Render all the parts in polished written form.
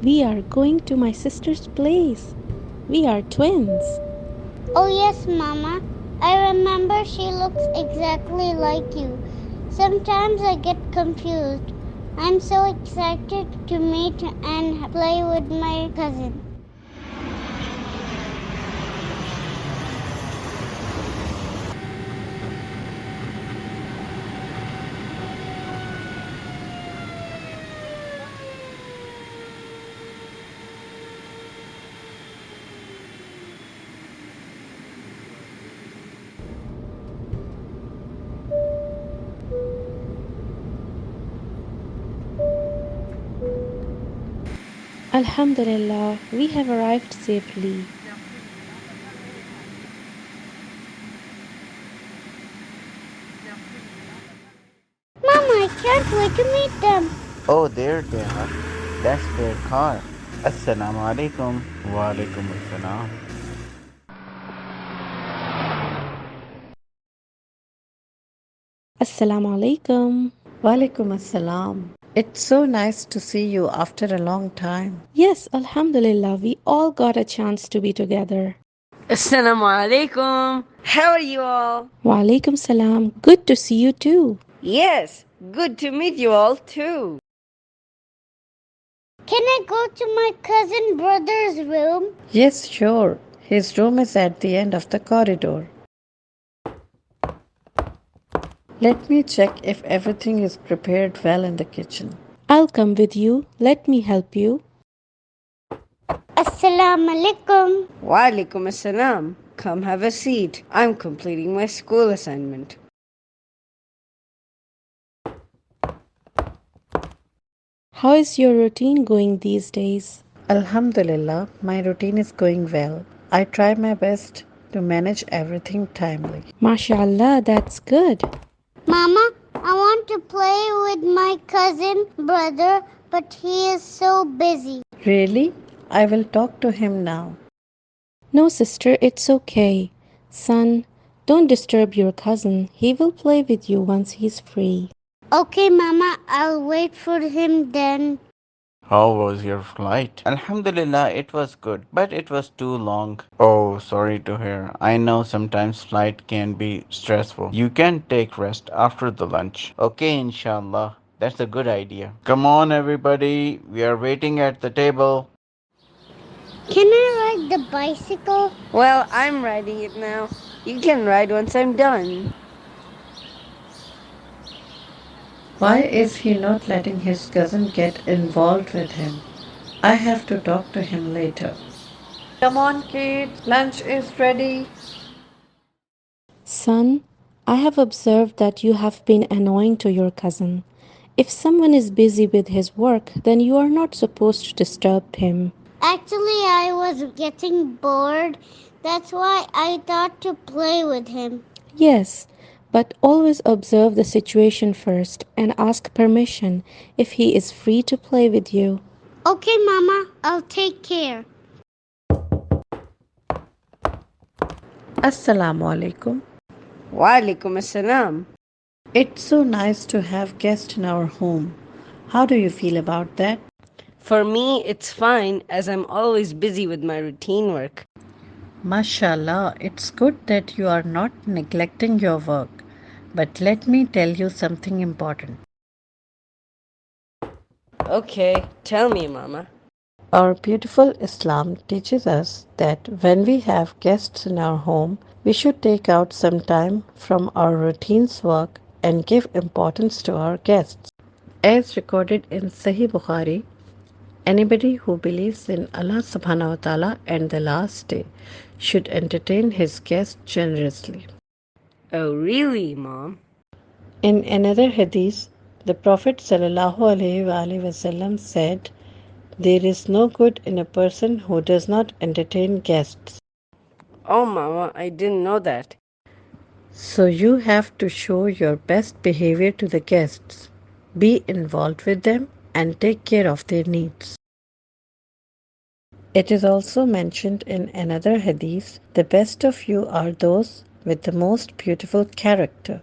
We are going to my sister's place. We are twins. Oh, yes, Mama. I remember she looks exactly like you. Sometimes I get confused. I'm so excited to meet and play with my cousin. Alhamdulillah, we have arrived safely. Mama, I can't wait to meet them. Oh, there they are. That's their car. Assalamu alaikum. Wa alaikum assalam. Assalamu alaikum. Walaikum assalam. It's so nice to see you after a long time. Yes, Alhamdulillah, we all got a chance to be together. Assalamu alaikum. How are you all? Wa alaikum salam. Good to see you too. Yes, good to meet you all too. Can I go to my cousin brother's room? Yes, sure. His room is at the end of the corridor. Let me check if everything is prepared well in the kitchen. I'll come with you. Let me help you. Assalamu alaikum. Wa alaikum assalam. Come have a seat. I'm completing my school assignment. How is your routine going these days? Alhamdulillah, my routine is going well. I try my best to manage everything timely. MashaAllah, that's good. Mama, I want to play with my cousin brother, but he is so busy. Really? I will talk to him now. No, sister, it's okay. Son, don't disturb your cousin. He will play with you once he's free. Okay, Mama, I'll wait for him then. How was your flight? Alhamdulillah, it was good, but it was too long. Oh, sorry to hear. I know sometimes flight can be stressful. You can take rest after the lunch. Okay, inshallah. That's a good idea. Come on, everybody. We are waiting at the table. Can I ride the bicycle? Well, I'm riding it now. You can ride once I'm done. Why is he not letting his cousin get involved with him? I have to talk to him later. Come on, kids, lunch is ready. Son, I have observed that you have been annoying to your cousin. If someone is busy with his work, then you are not supposed to disturb him. Actually, I was getting bored. That's why I thought to play with him. Yes, but always observe the situation first and ask permission if he is free to play with you. Okay, Mama, I'll take care. Assalamu alaikum. Wa alaikum assalam. It's so nice to have guests in our home. How do you feel about that? For me, it's fine as I'm always busy with my routine work. Mashallah, it's good that you are not neglecting your work. But let me tell you something important. Okay, tell me, Mama. Our beautiful Islam teaches us that when we have guests in our home, we should take out some time from our routine's work and give importance to our guests. As recorded in Sahih Bukhari, anybody who believes in Allah subhanahu wa ta'ala and the last day should entertain his guests generously. Oh, really, Mom? In another hadith, the Prophet ﷺ said, "There is no good in a person who does not entertain guests." Oh, Mama, I didn't know that. So you have to show your best behavior to the guests. Be involved with them and take care of their needs. It is also mentioned in another hadith, the best of you are those with the most beautiful character.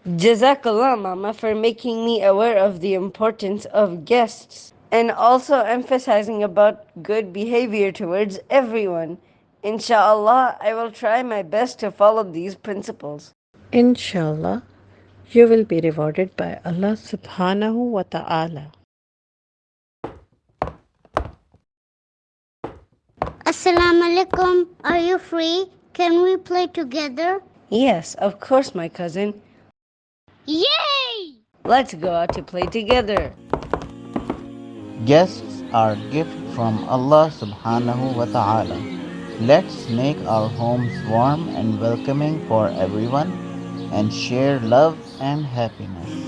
Jazakallah, Mama, for making me aware of the importance of guests and also emphasizing about good behavior towards everyone. Inshallah, I will try my best to follow these principles. Inshallah, you will be rewarded by Allah subhanahu wa ta'ala. Assalamu alaikum. Are you free? Can we play together? Yes, of course, my cousin. Yay! Let's go out to play together. Guests are gift from Allah subhanahu wa ta'ala. Let's make our homes warm and welcoming for everyone and share love and happiness.